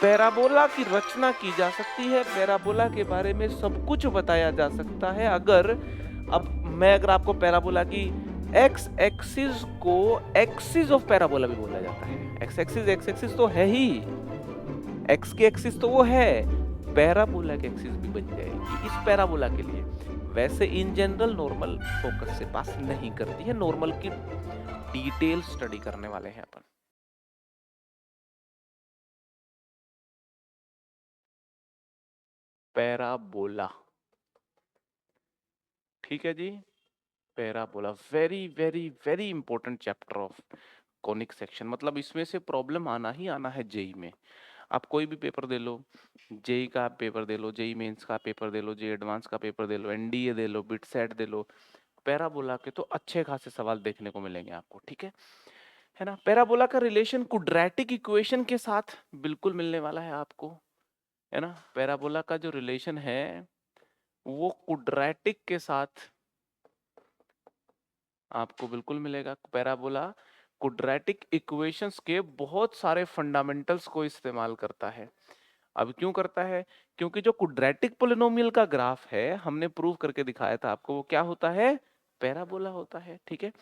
Parabola की रचना की जा सकती है, पैराबोला के बारे में सब कुछ बताया जा सकता है। अगर आपको पैराबोला की एक्स एक्सिस को एक्सिस ऑफ पैराबोला भी बोला जाता है। एक्स एक्सिस तो है ही, एक्स की एक्सिस तो वो है, पैराबोला की एक्सिस भी बन जाएगी इस पैराबोला के लिए। वैसे इन जनरल नॉर्मल फोकस से पास नहीं करती है, नॉर्मल की डिटेल स्टडी करने वाले हैं अपन। पैराबोला, ठीक है जी। Parabola very very very important chapter of conic section. मतलब इसमें से प्रॉब्लम आना ही आना है जेई में। आप कोई भी पेपर दे लो, जेई का पेपर दे लो, जेई मेंस का पेपर दे लो, जेई एडवांस का पेपर दे लो, एनडीए दे लो, बिटसेट दे लो, पैराबोला के तो अच्छे खासे सवाल देखने को मिलेंगे आपको, ठीक है ना। पैराबोला का रिलेशन क्वाड्रेटिक इक्वेशन के साथ बिल्कुल मिलने वाला है आपको, है ना। पैराबोला का जो रिलेशन है वो क्वाड्रेटिक के साथ आपको बिल्कुल मिलेगा। पैराबोला क्वाड्रेटिक इक्वेशंस के बहुत सारे फंडामेंटल्स को इस्तेमाल करता है। अब क्यों करता है? क्योंकि जो क्वाड्रेटिक पोलिनोमियल का ग्राफ है, हमने प्रूव करके दिखाया था आपको, वो क्या होता है? पैराबोला होता है, ठीक है।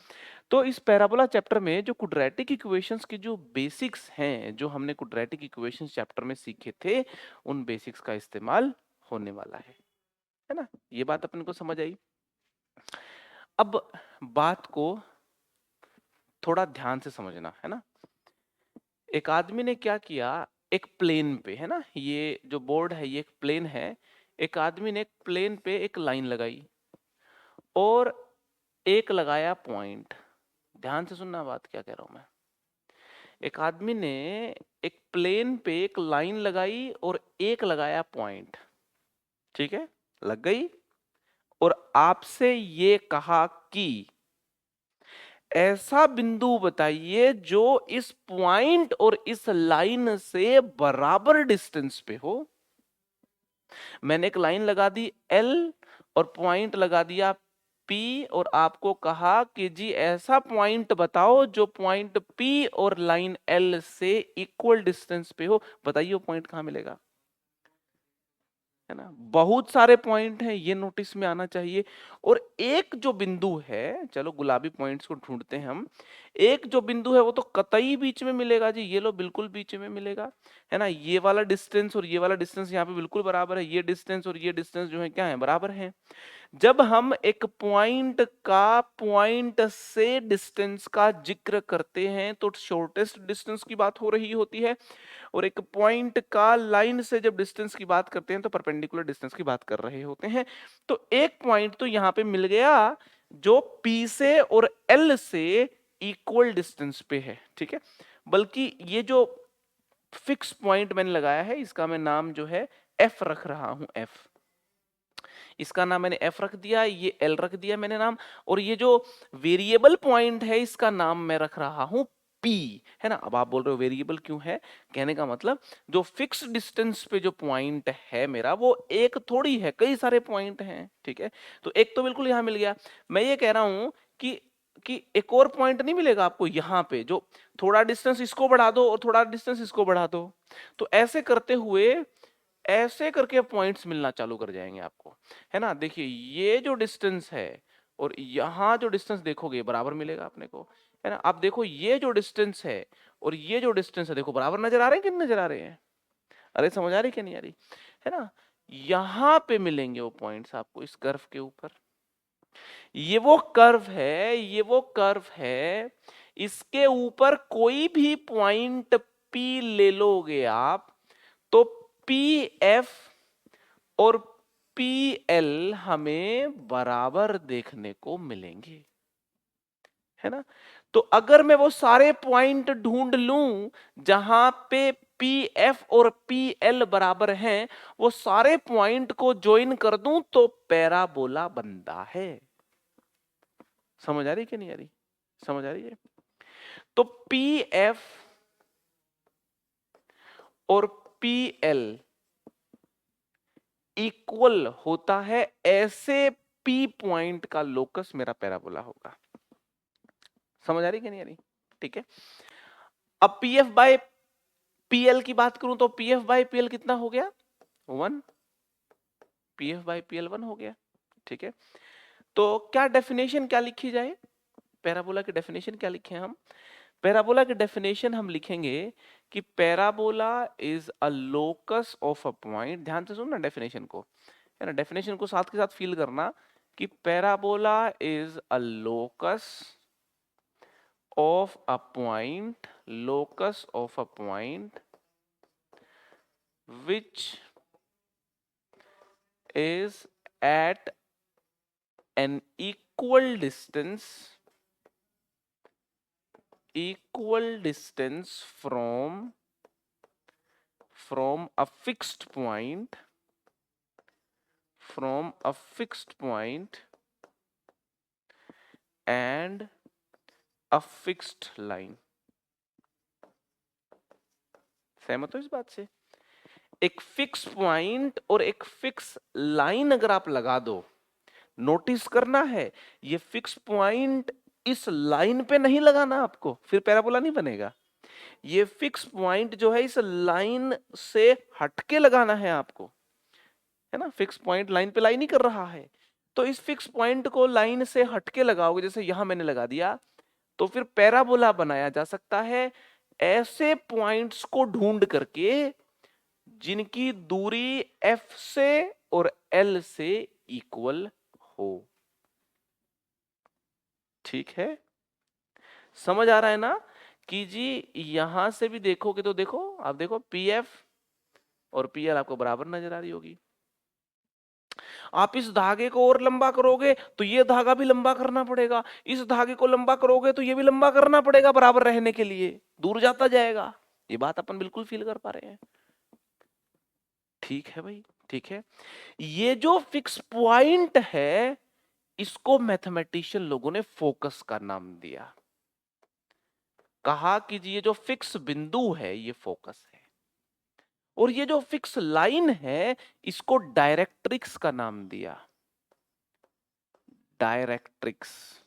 तो इस पैराबोला चैप्टर में जो क्वाड्रेटिक इक्वेशंस की जो बेसिक्स हैं, जो हमने क्वाड्रेटिक इक्वेशंस चैप्टर में सीखे थे, उन बेसिक्स का इस्तेमाल होने वाला है ना। ये बात अपन को समझ आई। अब बात को थोड़ा ध्यान से समझना, है ना। एक आदमी ने क्या किया, एक प्लेन पे, है ना, ये जो बोर्ड है ये एक प्लेन है। एक आदमी ने एक प्लेन पे एक लाइन लगाई और एक लगाया पॉइंट। ध्यान से सुनना बात क्या कह रहा हूं मैं। एक आदमी ने एक प्लेन पे एक लाइन लगाई और एक लगाया पॉइंट, ठीक है, लग गई। और आपसे ये कहा कि ऐसा बिंदु बताइए जो इस पॉइंट और इस लाइन से बराबर डिस्टेंस पे हो। मैंने एक लाइन लगा दी L और पॉइंट लगा दिया P और आपको कहा कि जी ऐसा पॉइंट बताओ जो पॉइंट P और लाइन L से इक्वल डिस्टेंस पे हो। बताइए वो पॉइंट कहां मिलेगा, है ना। बहुत सारे पॉइंट हैं, ये नोटिस में आना चाहिए। और एक जो बिंदु है, चलो गुलाबी पॉइंट्स को ढूंढते हैं हम। एक जो बिंदु है वो तो कतई बीच में मिलेगा जी, ये लो बिल्कुल बीच में मिलेगा, है ना। ये वाला डिस्टेंस और ये वाला डिस्टेंस यहाँ पे बिल्कुल बराबर है। ये डिस्टेंस और ये डिस्टेंस जो है क्या है, बराबर है। जब हम एक पॉइंट का पॉइंट से डिस्टेंस का जिक्र करते हैं तो शॉर्टेस्ट डिस्टेंस की बात हो रही होती है, और एक पॉइंट का लाइन से जब डिस्टेंस की बात करते हैं तो परपेंडिकुलर डिस्टेंस की बात कर रहे होते हैं। तो एक पॉइंट तो यहां पे मिल गया जो P से और L से इक्वल डिस्टेंस पे है, ठीक है। बल्कि ये जो फिक्स पॉइंट मैंने लगाया है इसका मैं नाम जो है F रख रहा हूं, F। इसका नाम मैंने F रख दिया, ये L रख दिया मैंने नाम। और ये जो वेरिएबल पॉइंट है इसका नाम मैं रख रहा हूं P, है ना। अब आप बोल रहे हो वेरिएबल क्यों है, कहने का मतलब जो फिक्स डिस्टेंस पे जो पॉइंट है मेरा वो एक थोड़ी है, कई सारे पॉइंट हैं, ठीक है। तो एक तो बिल्कुल यहां मिल गया। मैं ये कह रहा हूं कि एक और पॉइंट नहीं मिलेगा आपको यहाँ पे, जो थोड़ा डिस्टेंस इसको बढ़ा दो और थोड़ा डिस्टेंस इसको बढ़ा दो। तो ऐसे करते हुए ऐसे करके पॉइंट्स मिलना चालू कर जाएंगे आपको, है ना। देखिए ये जो डिस्टेंस है और यहाँ जो डिस्टेंस देखोगे बराबर मिलेगा अपने को, है ना। आप देखो ये जो डिस्टेंस है और ये जो डिस्टेंस है, देखो बराबर नजर आ रहे हैं कि नहीं नजर आ रहे हैं? अरे समझ आ रही क्या नहीं आ रही, है ना। यहाँ पे मिलेंगे वो पॉइंट्स आपको इस कर्व के ऊपर। ये वो कर्व है, ये वो कर्व है। इसके ऊपर कोई भी पॉइंट P ले लोगे आप तो PF और PL हमें बराबर देखने को मिलेंगे, है ना। तो अगर मैं वो सारे पॉइंट ढूंढ लूं जहां पे PF और PL बराबर हैं, वो सारे पॉइंट को ज्वाइन कर दूं तो पैराबोला बनता है। समझ आ रही कि नहीं आ रही? समझ आ रही है। तो PF और PL इक्वल होता है ऐसे P पॉइंट का लोकस मेरा पैराबोला होगा। समझ आ रही कि नहीं आ रही? ठीक है। अब PF बाय पीएल की बात करूं तो पीएफ बाई पीएल कितना हो गया 1, पीएफ बाई पीएल 1 हो गया। ठीक है, तो क्या डेफिनेशन क्या लिखी जाए, पैराबोला की डेफिनेशन क्या लिखे हम, पैराबोला की डेफिनेशन हम लिखेंगे कि parabola is a locus of a point, ध्यान से सुनना डेफिनेशन को, है ना, डेफिनेशन को साथ के साथ फील करना कि parabola is a locus of a point, locus of a point which is at an equal distance from a fixed point, and a fixed line। सहमत हो इस बात से? एक फिक्स पॉइंट और एक फिक्स लाइन अगर आप लगा दो, नोटिस करना है ये फिक्स पॉइंट इस लाइन पे नहीं लगाना आपको, फिर पैराबोला नहीं बनेगा। ये फिक्स पॉइंट जो है इस लाइन से हटके लगाना है आपको, है ना, फिक्स पॉइंट लाइन पे लाइन ही कर रहा है, तो इस फिक्स पॉइंट को लाइन से हटके लगाओगे, जैसे यहां मैंने लगा दिया, तो फिर पैराबोला बनाया जा सकता है ऐसे पॉइंट्स को ढूंढ करके जिनकी दूरी एफ से और एल से इक्वल हो। ठीक है, समझ आ रहा है ना कि जी यहां से भी देखोगे तो देखो, आप देखो पीएफ और पीएल आपको बराबर नजर आ रही होगी। आप इस धागे को और लंबा करोगे तो ये धागा भी लंबा करना पड़ेगा, इस धागे को लंबा करोगे तो ये भी लंबा करना पड़ेगा बराबर रहने के लिए, दूर जाता जाएगा। ये बात अपन बिल्कुल फील कर पा रहे हैं। ठीक है भाई, ठीक है, ये जो फिक्स पॉइंट है इसको मैथमेटिशियन लोगों ने फोकस का नाम दिया, कहा कि ये जो फिक्स बिंदु है ये फोकस है, और ये जो फिक्स लाइन है इसको डायरेक्ट्रिक्स का नाम दिया, डायरेक्ट्रिक्स।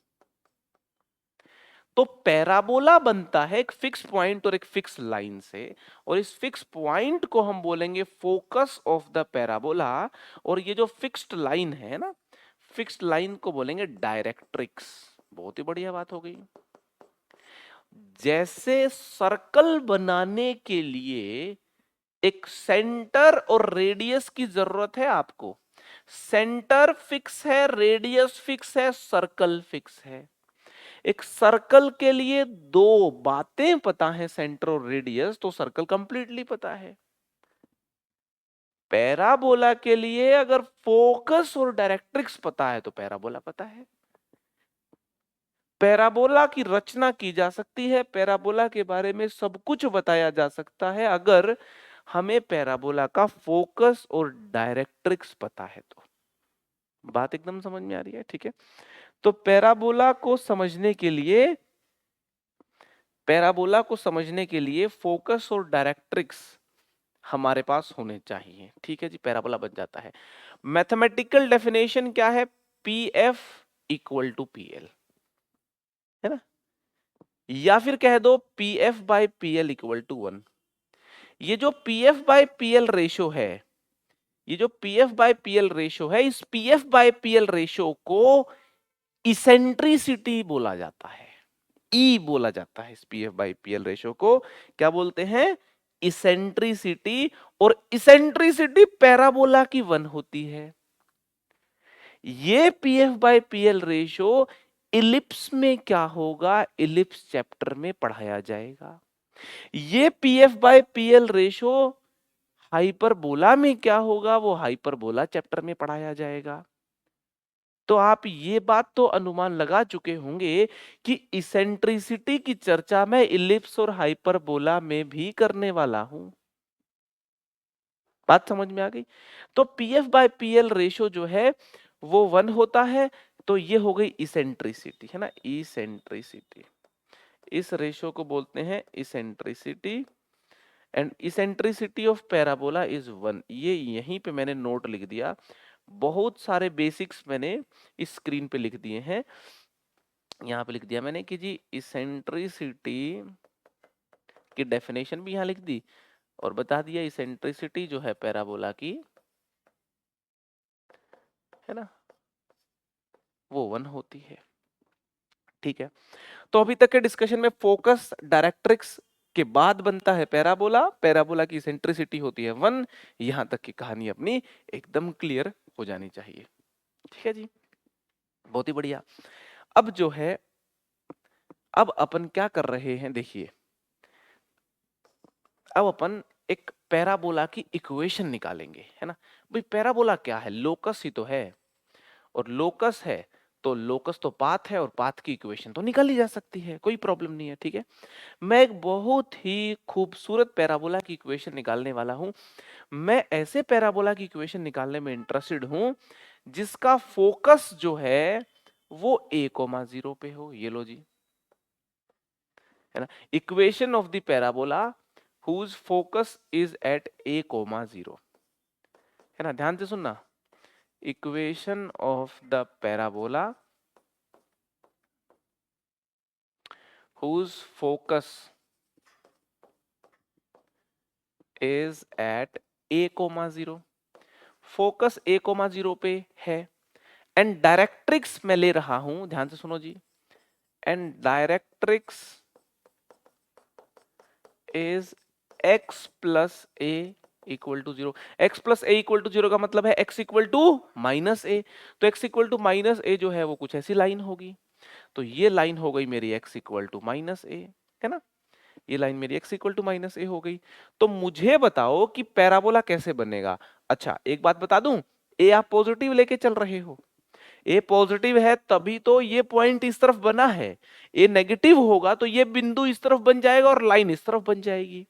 तो पैराबोला बनता है एक फिक्स पॉइंट और एक फिक्स लाइन से, और इस फिक्स पॉइंट को हम बोलेंगे फोकस ऑफ द पैराबोला, और ये जो फिक्स्ड लाइन है ना, फिक्स्ड लाइन को बोलेंगे डायरेक्ट्रिक्स। बहुत ही बढ़िया बात हो गई। जैसे सर्कल बनाने के लिए एक सेंटर और रेडियस की जरूरत है आपको, सेंटर फिक्स है, रेडियस फिक्स है, सर्कल फिक्स है। एक सर्कल के लिए दो बातें पता है, सेंटर और रेडियस, तो सर्कल कंप्लीटली पता है। पैराबोला के लिए अगर फोकस और डायरेक्ट्रिक्स पता है तो पैराबोला पता है। पैराबोला की रचना की जा सकती है, पैराबोला के बारे में सब कुछ बताया जा सकता है अगर हमें पैराबोला का फोकस और डायरेक्ट्रिक्स पता है तो। बात एकदम समझ में आ रही है? ठीक है, तो पैराबोला को समझने के लिए फोकस और डायरेक्ट्रिक्स हमारे पास होने चाहिए। ठीक है जी, पैराबोला बन जाता है। मैथमेटिकल डेफिनेशन क्या है? P F equal to P L, है ना, या फिर कह दो P F by P L equal to 1। ये जो P F by P L ratio है, ये जो P F by P L ratio है, इस P F by P L ratio को इसेंट्रिसिटी बोला जाता है, ई बोला जाता है। इस P F by P L ratio को क्या बोलते हैं? इसेंट्रिसिटी। और इसेंट्रिसिटी पैराबोला की 1 होती है। ये P F by P L ratio ellipse में क्या होगा? इलिप्स चैप्टर में पढ़ाया जाएगा। ये P F by P L ratio hyperbola में क्या होगा? वो हाइपरबोला चैप्टर में पढ़ाया जाएगा। तो आप ये बात तो अनुमान लगा चुके होंगे कि इसेंट्रिसिटी की चर्चा मैं इलिप्स और हाइपरबोला में भी करने वाला हूं। बात समझ में आ गई? तो पीएफ बाय पीएल रेशो जो है वो 1 होता है, तो ये हो गई इसेंट्रिसिटी, है ना, इसेंट्रिसिटी। इस रेशो को बोलते हैं eccentricity, and eccentricity of parabola is 1। ये यहीं पे मैंने नोट लिख दिया, बहुत सारे बेसिक्स मैंने इस स्क्रीन पे लिख दिए हैं। यहाँ पे लिख दिया मैंने कि जी इसेंट्रिसिटी की डेफिनेशन भी यहाँ लिख दी, और बता दिया इसेंट्रिसिटी जो है पैराबोला की, है ना, वो 1 होती है। ठीक है, तो अभी तक के डिस्कशन में फोकस डायरेक्ट्रिक्स के बाद बनता है पैराबोला, पैराबोला की इसेंट्रिसिटी होती है 1। यहां तक की कहानी अपनी एकदम क्लियर हो जानी चाहिए। ठीक है जी, बहुत ही बढ़िया। अब जो है, अब अपन क्या कर रहे हैं, देखिए अब अपन एक पैराबोला की इक्वेशन निकालेंगे, है ना। भाई पैराबोला क्या है, लोकस ही तो है, और लोकस है तो लोकस तो पाथ है, और पाथ की इक्वेशन तो निकाल ली जा सकती है, कोई प्रॉब्लम नहीं है। ठीक है, मैं एक बहुत ही खूबसूरत पैराबोला की इक्वेशन निकालने वाला हूं। मैं ऐसे पैराबोला की इक्वेशन निकालने में इंटरेस्टेड हूं जिसका फोकस जो है वो a,0 पे हो। ये लो जी, है ना, equation of the parabola whose focus is at a,0, है ना, ध्यान से सुनना। Equation of the parabola whose focus is at a,0, focus a,0 पे है, एंड डायरेक्ट्रिक्स मैं ले रहा हूं, ध्यान से सुनो जी, and directrix is x plus A equal to 0। x plus A equal to 0 का मतलब है x equal to minus A, तो x equal to minus A जो है वो कुछ ऐसी लाइन होगी। तो ये लाइन हो गई मेरी x इक्वल टू माइनस ए, है ना, ये लाइन मेरी x इक्वल टू माइनस ए हो गई। तो मुझे बताओ कि पैराबोला कैसे बनेगा। अच्छा एक बात बता दूं, ए आप पॉजिटिव लेके चल रहे हो, ए पॉजिटिव है तभी तो ये पॉइंट इस तरफ बना है, ए नेगेटिव होगा तो ये बिंदु इस तरफ बन जाएगा और लाइन इस तरफ बन जाएगी।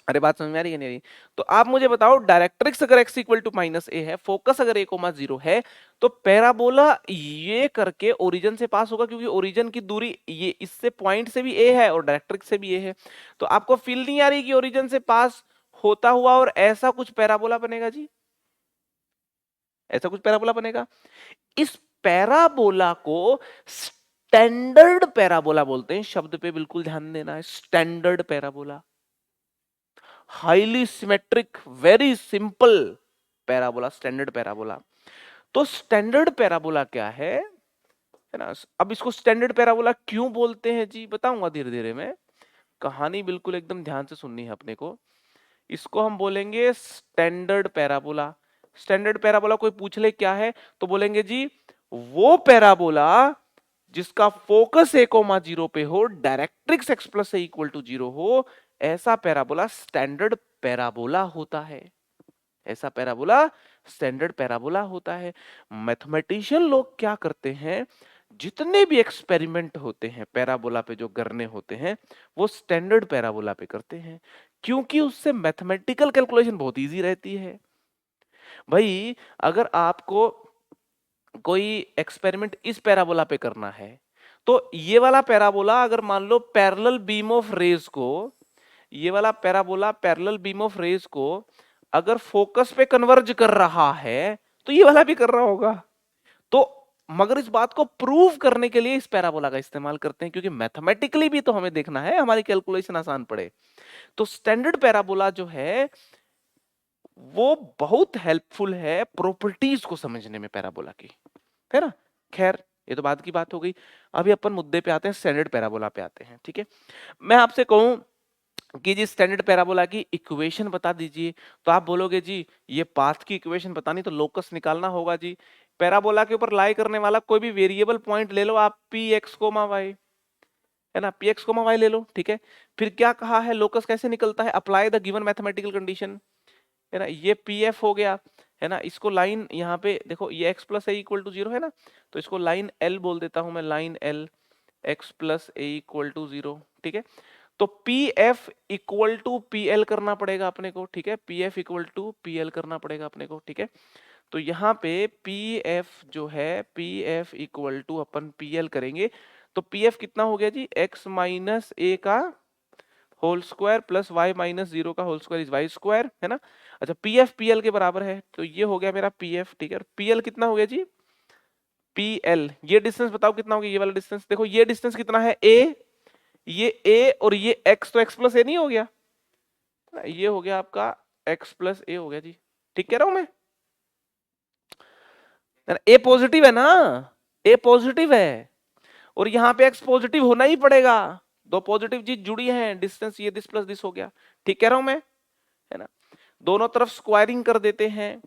अरे बात समझ में आ रही है नहीं? तो आप मुझे बताओ, डायरेक्ट्रिक्स अगर x इक्वल टू माइनस ए है, फोकस अगर a,0 है, तो पैराबोला ये करके ओरिजिन से पास होगा, क्योंकि ओरिजिन की दूरी ये इससे पॉइंट से भी a है और डायरेक्ट्रिक्स से भी a है। तो आपको फील नहीं आ रही कि ओरिजिन से पास होता हुआ और ऐसा कुछ पैराबोला बनेगा जी, ऐसा कुछ पैराबोला बनेगा। इस पैराबोला को स्टैंडर्ड पैराबोला बोलते हैं, शब्द पे बिल्कुल ध्यान देना है, standard parabola, highly symmetric, very simple parabola, standard parabola. तो स्टैंडर्ड पैराबोला क्या है ना। अब इसको स्टैंडर्ड पैराबोला क्यों बोलते हैं जी, बताऊंगा धीरे धीरे मैं, कहानी बिल्कुल एकदम ध्यान से सुननी है अपने को। इसको हम बोलेंगे स्टैंडर्ड पैराबोला। स्टैंडर्ड पैराबोला कोई पूछ ले क्या है, तो बोलेंगे जी वो पैराबोला जिसका फोकस a,0 पे हो, directrix x plus A equal to 0 हो, ऐसा पैराबोला स्टैंडर्ड पैराबोला होता है। ऐसा पैराबोला स्टैंडर्ड पैराबोला होता है। मैथमेटिशियन लोग क्या करते हैं, जितने भी एक्सपेरिमेंट होते हैं पैराबोला पे जो करने होते हैं, वो स्टैंडर्ड पैराबोला पे करते हैं, क्योंकि उससे मैथमेटिकल कैलकुलेशन बहुत इजी रहती है। भाई अगर आपको कोई एक्सपेरिमेंट इस पैराबोला पे करना है, तो ये वाला पैराबोला अगर मान लो पैरेलल बीम ऑफ रेज को, ये वाला parabola parallel beam of rays को अगर फोकस पे कन्वर्ज कर रहा है, तो ये वाला भी कर रहा होगा। तो मगर इस बात को प्रूव करने के लिए इस पैराबोला का इस्तेमाल करते हैं, क्योंकि मैथमेटिकली भी तो हमें देखना है, हमारी कैलकुलेशन आसान पड़े। तो स्टैंडर्ड पैराबोला जो है वो बहुत हेल्पफुल है प्रॉपर्टीज को समझने में पैराबोला की, है ना। खैर ये तो बाद की बात हो गई, अभी अपन मुद्दे पे आते हैं, स्टैंडर्ड पैराबोला पे आते हैं। ठीक है, मैं आपसे कहूं कि जी स्टैंडर्ड पैराबोला की इक्वेशन बता दीजिए, तो आप बोलोगे जी ये पाथ की इक्वेशन बतानी तो लोकस निकालना होगा जी। पैराबोला के ऊपर लाई करने वाला कोई भी वेरिएबल पॉइंट ले लो आप, पी एक्स कोमा वाई, है ना, पी एक्स कोमा वाई ले लो। ठीक है, फिर क्या कहा है, लोकस कैसे निकलता है, apply the given mathematical condition, है ना, ये पी एफ हो गया, है ना। इसको लाइन यहाँ पे देखो, ये x plus A equal to 0 है ना, तो इसको लाइन L बोल देता हूं मैं, line L, x plus A equal to 0। ठीक है, तो P F equal to P L करना पड़ेगा अपने को। ठीक है, P F equal to P L करना पड़ेगा अपने को। ठीक है, तो यहाँ पे पी एफ जो है, पी एफ इक्वल टू अपन पी एल करेंगे, तो पी एफ कितना हो गया जी, x माइनस ए का whole square plus y minus 0 का whole square is y square, है ना। अच्छा पी एफ पी एल के बराबर है, तो ये हो गया मेरा पी एफ। ठीक है, पी एल कितना हो गया जी, पी एल, ये डिस्टेंस बताओ कितना हो गया, ये वाला डिस्टेंस देखो, ये डिस्टेंस कितना है a, ये a और ये x, तो x प्लस ए नहीं हो गया, ये हो गया आपका x प्लस ए हो गया जी, ठीक कह रहा हूं मैं? ए पॉजिटिव है ना, ए पॉजिटिव है और यहाँ पे x पॉजिटिव होना ही पड़ेगा, दो पॉजिटिव चीज जुड़ी हैं, डिस्टेंस ये दिस प्लस दिस हो गया, ठीक कह रहा हूं मैं, है ना? दोनों तरफ स्क्वायरिंग कर देते हैं,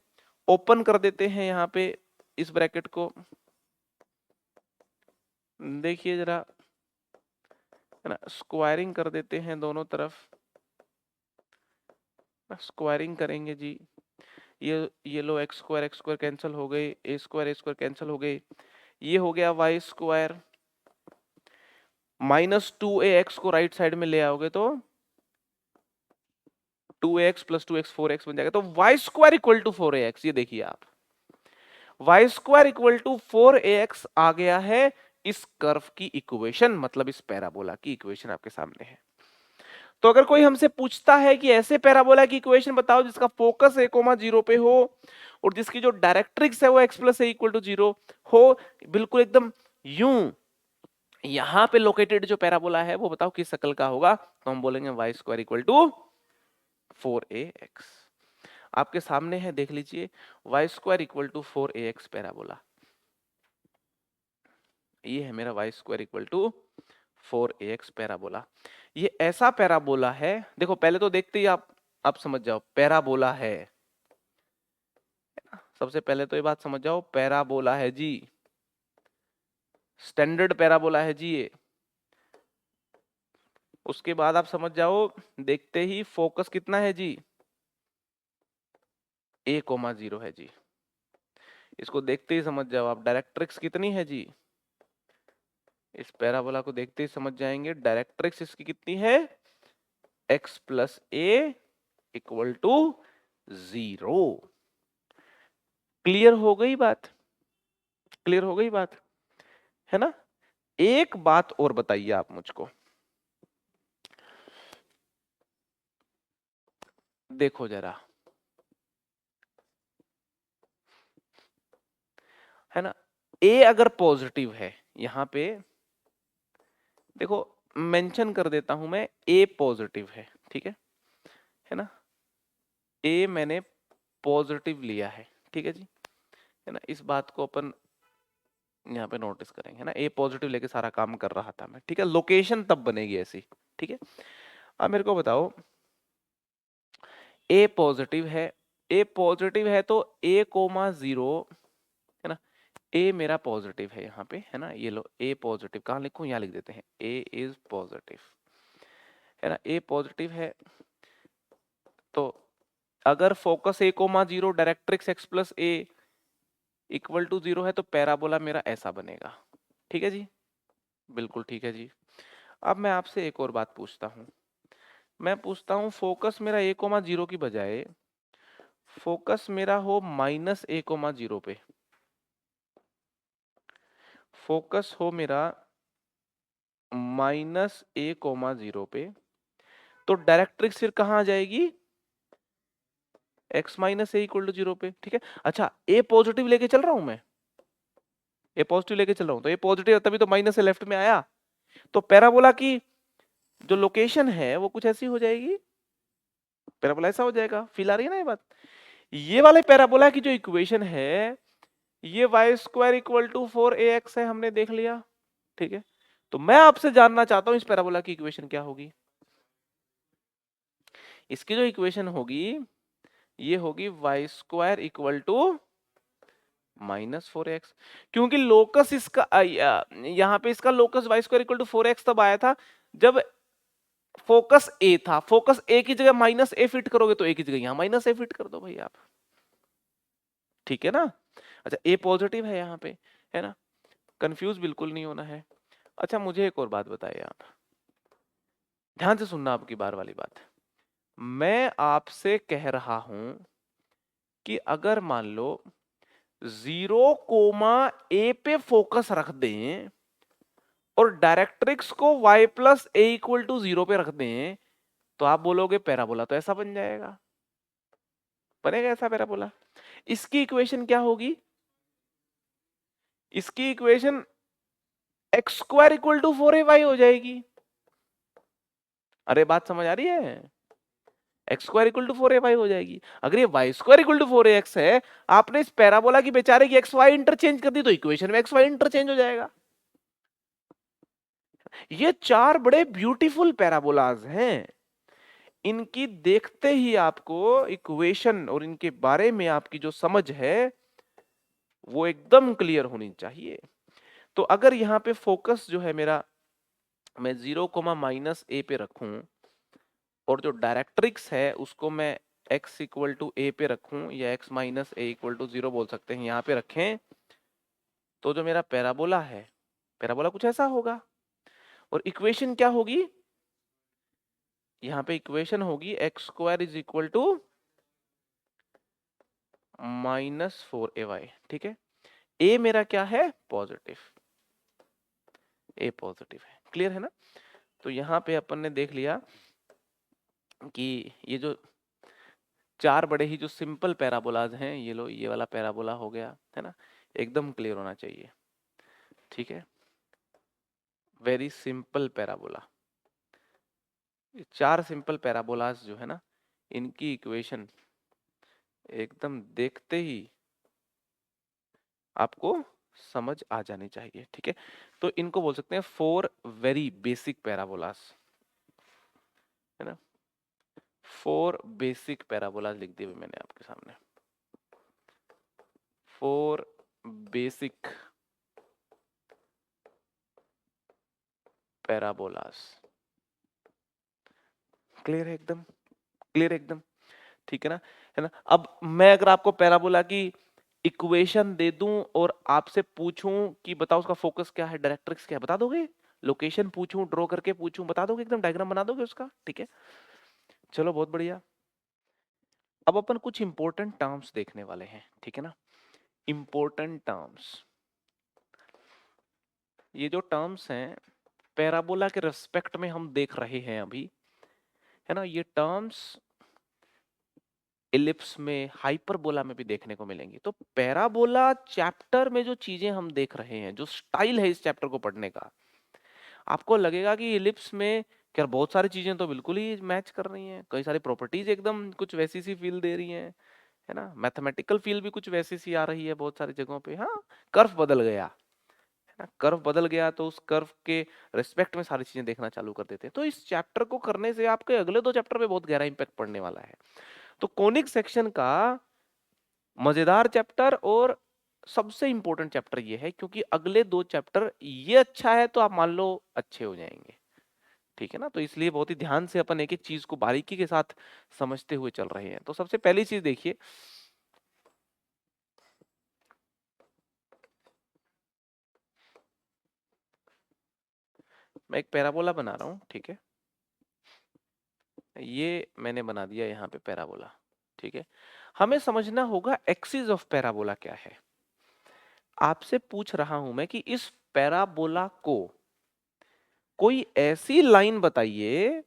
ओपन कर देते हैं यहाँ पे इस ब्रैकेट को, देखिए जरा, है ना, स्क्वायरिंग कर देते हैं दोनों तरफ, स्क्वायरिंग करेंगे जी, ये लो एक्स स्क्वायर कैंसिल हो गए, ए स्क्वायर कैंसिल हो गए, ये हो गया वाई स्क्वायर, माइनस 2ax को राइट साइड में ले आओगे तो 2ax प्लस 2x 4x बन जाएगा, तो y square equal to 4ax, ये देखिए आप, y square equal to 4ax आ गया है इस कर्व की इक्वेशन, मतलब इस पैराबोला की इक्वेशन आपके सामने है। तो अगर कोई हमसे पूछता है कि ऐसे पैराबोला की इक्वेशन बताओ जिसका फोकस a, 0 पे हो और जिसकी जो डायरेक्ट्रिक्स है वो x plus A equal to 0 हो, बिल्कुल एकदम यूं यहां पे लोकेटेड जो पैराबोला है वो बताओ किस शक्ल का होगा, तो हम बोलेंगे Y square equal to 4ax। आपके सामने है, देख लीजिए, y square equal to 4ax parabola, ये है मेरा y square equal to 4ax parabola. ये ऐसा पैराबोला है, देखो पहले तो देखते ही आप समझ जाओ पैराबोला है, सबसे पहले तो ये बात समझ जाओ पैराबोला है जी, स्टैंडर्ड पैराबोला है जी ये। उसके बाद आप समझ जाओ, देखते ही फोकस कितना है जी, a,0 है जी, इसको देखते ही समझ जाओ आप डायरेक्ट्रिक्स कितनी है जी, इस पैराबोला को देखते ही समझ जाएंगे डायरेक्ट्रिक्स इसकी कितनी है, x plus A equal to 0। Clear हो गई बात, क्लियर हो गई बात, है ना? एक बात और बताइए आप मुझको, देखो जरा, है ना, ए अगर पॉजिटिव है यहां पे, देखो मेंशन कर देता हूं मैं, ए पॉजिटिव है, ठीक है ना, ए मैंने पॉजिटिव लिया है, ठीक है जी, है ना, इस बात को अपन यहाँ पे नोटिस करेंगे, है ना, ए पॉजिटिव लेके सारा काम कर रहा था मैं, ठीक है, लोकेशन तब बनेगी ऐसी, ठीक है। अब मेरे को बताओ, ए पॉजिटिव है, ए पॉजिटिव है तो a,0, है ना, ए मेरा पॉजिटिव है यहाँ पे, है ना, ये लो ए पॉजिटिव, कहाँ लिखूं, यहाँ लिख देते हैं, ए इज पॉजिटिव, है ना, ए पॉजिटिव है, तो अगर focus a,0 directrix x plus A equal to 0 है तो पैराबोला मेरा ऐसा बनेगा, ठीक है जी, बिल्कुल ठीक है जी। अब मैं आपसे एक और बात पूछता हूं, मैं पूछता हूं फोकस मेरा a,0 की बजाय फोकस मेरा हो -a,0 पे, फोकस हो मेरा -a,0 पे, तो डायरेक्ट्रिक्स फिर कहां आ जाएगी, x minus a equal to 0 पे, ठीक है। अच्छा ए पॉजिटिव लेके चल रहा हूं मैं, ए पॉजिटिव लेके चल रहा हूं, तो ए पॉजिटिव है तभी तो माइनस से लेफ्ट में आया, तो पैराबोला की जो लोकेशन है वो कुछ ऐसी हो जाएगी, पैराबोला ऐसा हो जाएगा, फील आ रही है ना ये बात? ये वाले पैराबोला की जो इक्वेशन है, ये Y square equal to 4ax है, हमने देख लिया, ठीक है। तो मैं आपसे जानना चाहता हूं इस पैराबोला की इक्वेशन क्या होगी, इसकी जो इक्वेशन होगी ये होगी Y square equal to -4x, क्योंकि लोकस इसका यहाँ पे इसका locus y square equal to 4x तब आया था जब फोकस ए था, फोकस ए की जगह -a फिट करोगे तो ए की जगह यहां -a फिट कर दो भाई आप, ठीक है ना। अच्छा ए पॉजिटिव है यहाँ पे, है ना, कंफ्यूज बिल्कुल नहीं होना है। अच्छा मुझे एक और बात बताइए आप, ध्यान से सुनना आपकी बार वाली बात, मैं आपसे कह रहा हूं कि अगर मान लो 0, a पे फोकस रख दें और डायरेक्ट्रिक्स को y plus A equal to 0 पे रख दें, तो आप बोलोगे पैराबोला तो ऐसा बन जाएगा, बनेगा ऐसा पैराबोला। इसकी इक्वेशन क्या होगी, इसकी equation x square equal to 4ay हो जाएगी। अरे बात समझ आ रही है, x square equal to 4ay हो जाएगी। अगर ये Y square equal to 4ax है, आपने इस पैराबोला की बेचारे की एक्स वाई इंटरचेंज कर दी तो इक्वेशन में एक्स वाई इंटरचेंज हो जाएगा। ये चार बड़े ब्यूटीफुल पैराबोलाज हैं। इनकी देखते ही आपको इक्वेशन और इनके बारे में आपकी जो समझ है वो एकदम क्लियर होनी चाहिए। तो अगर यहाँ पे फोकस जो है मेरा, मैं 0, -a पे रखूं और जो डायरेक्ट्रिक्स है उसको मैं x इक्वल टू a पे रखूं या x minus a equal to 0 बोल सकते हैं, यहाँ पे रखें, तो जो मेरा पैराबोला है, पैराबोला कुछ ऐसा होगा। और इक्वेशन क्या होगी, यहाँ पे इक्वेशन होगी x square is equal to -4ay। ठीक है, a मेरा क्या है, पॉजिटिव, a पॉजिटिव है। क्लियर है ना। तो यहाँ पे अपन ने देख लिया कि ये जो चार बड़े ही जो सिंपल पैराबोलाज हैं, ये लो, ये वाला पैराबोला हो गया है ना, एकदम क्लियर होना चाहिए। ठीक है, वेरी सिंपल पैराबोला। ये चार सिंपल पैराबोलाज जो है ना, इनकी इक्वेशन एकदम देखते ही आपको समझ आ जानी चाहिए। ठीक है, तो इनको बोल सकते हैं 4 वेरी बेसिक पैराबोलास, है ना। 4 बेसिक पैराबोलास लिख दिए मैंने आपके सामने, 4 बेसिक पैराबोलास। क्लियर है एकदम, क्लियर एकदम। ठीक है ना। अब मैं अगर आपको पैराबोला की इक्वेशन दे दूं और आपसे पूछूं कि बताओ उसका फोकस क्या है, डायरेक्ट्रिक्स क्या है, बता दोगे। लोकेशन पूछूं, ड्रॉ करके पूछूं, बता दोगे, एकदम डायग्राम बना दोगे उसका। ठीक है, चलो बहुत बढ़िया। अब अपन कुछ इंपॉर्टेंट टर्म्स देखने वाले हैं। ठीक है ना, इंपॉर्टेंट टर्म्स। ये जो टर्म्स हैं पैराबोला के रेस्पेक्ट में हम देख रहे हैं अभी, है ना। ये टर्म्स इलिप्स में, हाइपरबोला में भी देखने को मिलेंगी। तो पैराबोला चैप्टर में जो चीजें हम देख रहे हैं, जो स्टाइल है इस चैप्टर को पढ़ने का, आपको लगेगा कि इलिप्स में क्या बहुत सारी चीजें तो बिल्कुल ही मैच कर रही हैं, कई सारी प्रॉपर्टीज एकदम कुछ वैसी सी फील दे रही हैं, है ना। मैथमेटिकल फील भी कुछ वैसी सी आ रही है बहुत सारी जगहों पे। हाँ, कर्व बदल गया, है ना, कर्व बदल गया तो उस कर्व के रिस्पेक्ट में सारी चीजें देखना चालू कर देते हैं। तो इस चैप्टर को करने से आपके अगले दो चैप्टर पे बहुत गहरा इंपैक्ट पड़ने वाला है। तो कोनिक सेक्शन का मजेदार चैप्टर और सबसे इंपॉर्टेंट चैप्टर ये है, क्योंकि अगले दो चैप्टर ये अच्छा है तो आप मान लो अच्छे हो जाएंगे। ठीक है ना, तो इसलिए बहुत ही ध्यान से अपन एक एक चीज को बारीकी के साथ समझते हुए चल रहे हैं। तो सबसे पहली चीज देखिए, मैं एक पैराबोला बना रहा हूं। ठीक है, ये मैंने बना दिया यहाँ पे पैराबोला। ठीक है, हमें समझना होगा एक्सिस ऑफ पैराबोला क्या है। आपसे पूछ रहा हूं मैं कि इस पैराबोला को कोई ऐसी लाइन बताइए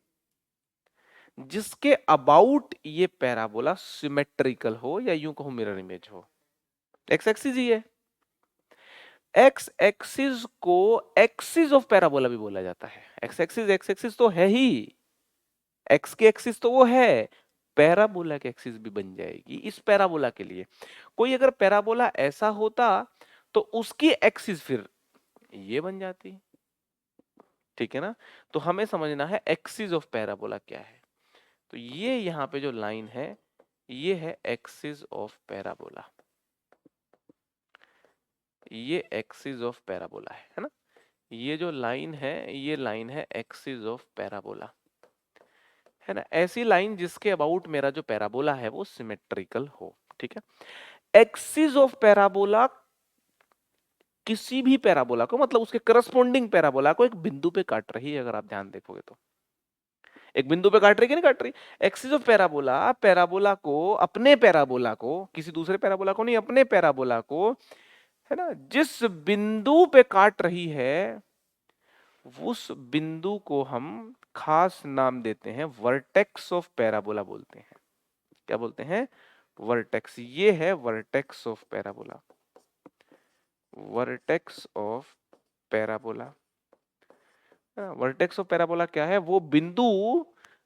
जिसके अबाउट ये पैराबोला सिमेट्रिकल हो, या यूं कहूं मिरर इमेज हो। एक्स एक्सिस ही है। एक्स एक्सिस को एक्सिस ऑफ पैराबोला भी बोला जाता है। एक्स एक्सिस तो है ही, एक्स की एक्सिस तो वो है, पैराबोला की एक्सिस भी बन जाएगी इस पैराबोला के लिए। कोई अगर पैराबोला ऐसा होता तो उसकी एक्सिस फिर ये बन जाती। ठीक है ना, तो हमें समझना है एक्सिस ऑफ पैराबोला क्या है। तो ये यहाँ पे जो लाइन है ये है एक्सिस ऑफ पैराबोला, ये एक्सिस ऑफ पैराबोला है ना। ये जो लाइन है ये लाइन है एक्सिस ऑफ पैराबोला, है ना। ऐसी लाइन जिसके अबाउट मेरा जो पैराबोला है वो सिमेट्रिकल हो। ठीक है, एक्सिस ऑफ पैराबोला किसी भी पैराबोला को, मतलब उसके करस्पॉन्डिंग पैराबोला को एक बिंदु पे काट रही है। अगर आप ध्यान देखोगे तो एक बिंदु पे काट रही है कि नहीं काट रही। एक्सिस ऑफ पैराबोला पैराबोला को, अपने पैराबोला को, किसी दूसरे पैराबोला को नहीं, अपने पैराबोला को, है ना, जिस बिंदु पे काट रही है उस बिंदु को हम खास नाम देते हैं, वर्टेक्स ऑफ पैराबोला बोलते हैं। क्या बोलते हैं, वर्टेक्स। ये है vertex of parabola, vertex of parabola. Vertex of parabola क्या है, वो बिंदु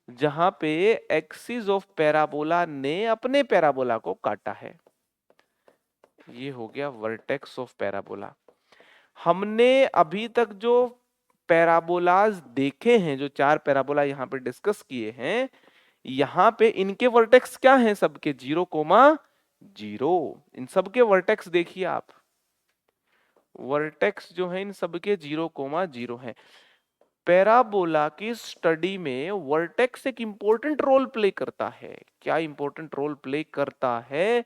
जहां पे एक्सिस ऑफ पैराबोला ने अपने पैराबोला को काटा है। ये हो गया वर्टेक्स ऑफ पैराबोला। हमने अभी तक जो पैराबोलाज देखे हैं, जो 4 पैराबोला यहाँ पे डिस्कस किए हैं, यहाँ पे इनके वर्टेक्स क्या हैं? सबके 0,0। इन सबके वर्टेक्स देखिए आप, वर्टेक्स जो है इन सबके 0,0 हैं। पैराबोला की स्टडी में वर्टेक्स एक इंपॉर्टेंट रोल प्ले करता है। क्या इंपॉर्टेंट रोल प्ले करता है?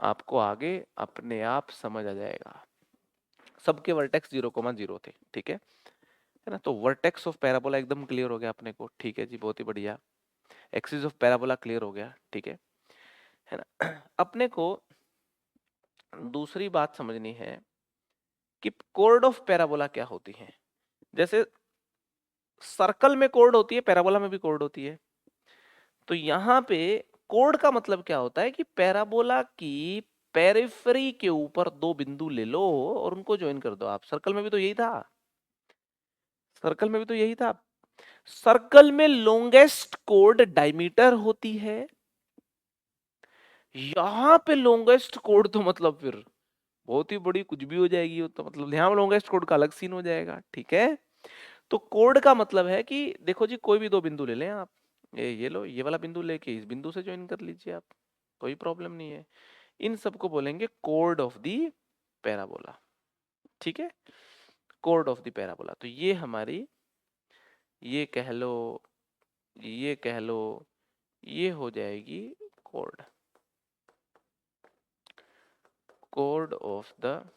आपको आगे अपने आप समझ आ जाएगा। सबके वर्टेक्स 0,0 थे, ठीक है ना? तो वर्टेक्स ऑफ पैराबोला एकदम क्लियर हो गया अपने को, ठीक है जी, बहुत ही बढ़िया। एक्सिस ऑफ पैराबोला क्लियर हो गया, ठीक है ना? अपने को दूसरी बात समझनी है कि कोर्ड ऑफ पैराबोला क्या होती है। जैसे सर्कल में कोर्ड होती है, पैराबोला में भी कोर्ड होती है। तो यहां पे कोर्ड का मतलब क्या होता है कि पैराबोला की पेरिफेरी के ऊपर 2 बिंदु ले लो और उनको ज्वाइन कर दो आप। सर्कल में भी तो यही था, सर्कल में भी तो यही था। सर्कल में लॉन्गेस्ट कोर्ड डायमीटर होती है। यहां पे लॉन्गेस्ट कोर्ड तो मतलब फिर बहुत ही बड़ी कुछ भी हो जाएगी। तो मतलब यहाँ लॉन्गेस्ट कोर्ड का अलग सीन हो जाएगा, ठीक है? तो कोड का मतलब है कि देखो जी, कोई भी 2 बिंदु ले लें आप, ये लो, ये वाला बिंदु लेके इस बिंदु से ज्वाइन कर लीजिए आप, कोई प्रॉब्लम नहीं है। इन सबको बोलेंगे कोड ऑफ दी पैराबोला, ठीक है? Code of the parabola. तो ये हमारी, ये कह लो, ये कह लो, ये हो जाएगी code, code of the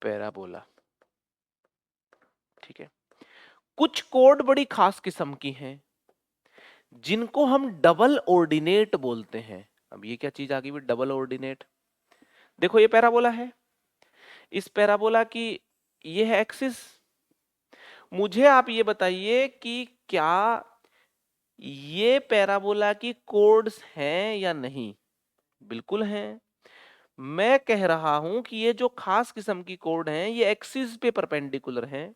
parabola, ठीक है? कुछ कोड बड़ी खास किस्म की हैं जिनको हम डबल ऑर्डिनेट बोलते हैं। अब ये क्या चीज आ गई? Double ordinate. देखो ये पैराबोला है, इस पैराबोला की ये है एक्सिस। मुझे आप ये बताइए कि क्या ये पैराबोला की कोड्स हैं या नहीं? बिल्कुल हैं। मैं कह रहा हूं कि ये जो खास किस्म की कोड हैं, ये एक्सिस पे परपेंडिकुलर हैं।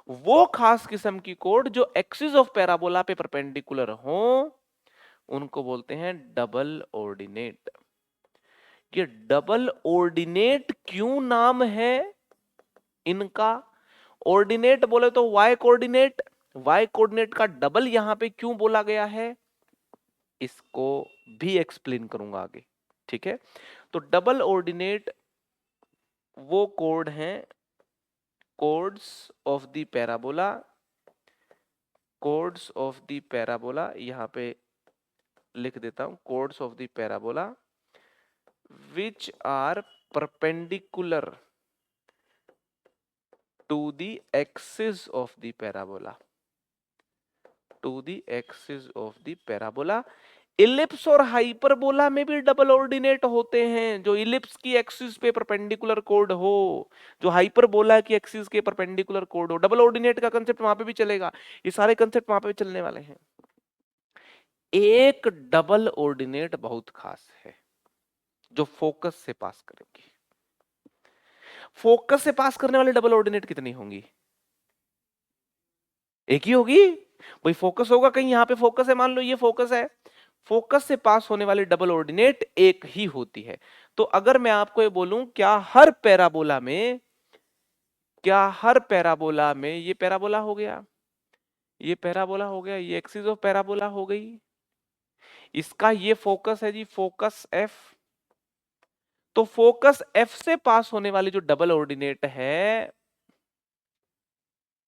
वो खास किस्म की कोड जो एक्सिस ऑफ पैराबोला पे परपेंडिकुलर हो, उनको बोलते हैं डबल ऑर्डिनेट। ये डबल ऑर्डिनेट क्यों नाम है इनका? ऑर्डिनेट बोले तो वाई कोऑर्डिनेट, वाई कोऑर्डिनेट का डबल यहां पे क्यों बोला गया है, इसको भी एक्सप्लेन करूंगा आगे, ठीक है? तो डबल ऑर्डिनेट वो कोड हैं, codes of the parabola, codes of the parabola, यहां पे लिख देता हूं, codes of the parabola which are perpendicular to the axis of the parabola, to the axis of the parabola। Ellipse और hyperbola में भी डबल ऑर्डिनेट होते हैं, जो इलिप्स की एक्सिस पे परपेंडिकुलर कोड हो, जो हाइपरबोला की एक्सिस के परपेंडिकुलर कोड हो। डबल ऑर्डिनेट का कंसेप्ट वहां पे भी चलेगा, ये सारे कंसेप्ट वहां पे भी चलने वाले हैं। एक डबल ऑर्डिनेट बहुत खास है जो फोकस से पास करेंगे। फोकस से पास करने वाले डबल ऑर्डिनेट कितनी होंगी? एक ही होगी भाई। फोकस होगा कहीं, यहां पे फोकस है, मान लो ये फोकस है, फोकस से पास होने वाली डबल ऑर्डिनेट एक ही होती है। तो अगर मैं आपको ये बोलूं, क्या हर पैराबोला में, क्या हर पैराबोला में, ये पैराबोला हो गया, ये पैराबोला हो गया, ये एक्सिस ऑफ पैराबोला हो गई, इसका ये फोकस है जी, फोकस एफ। तो फोकस एफ से पास होने वाली जो डबल ऑर्डिनेट है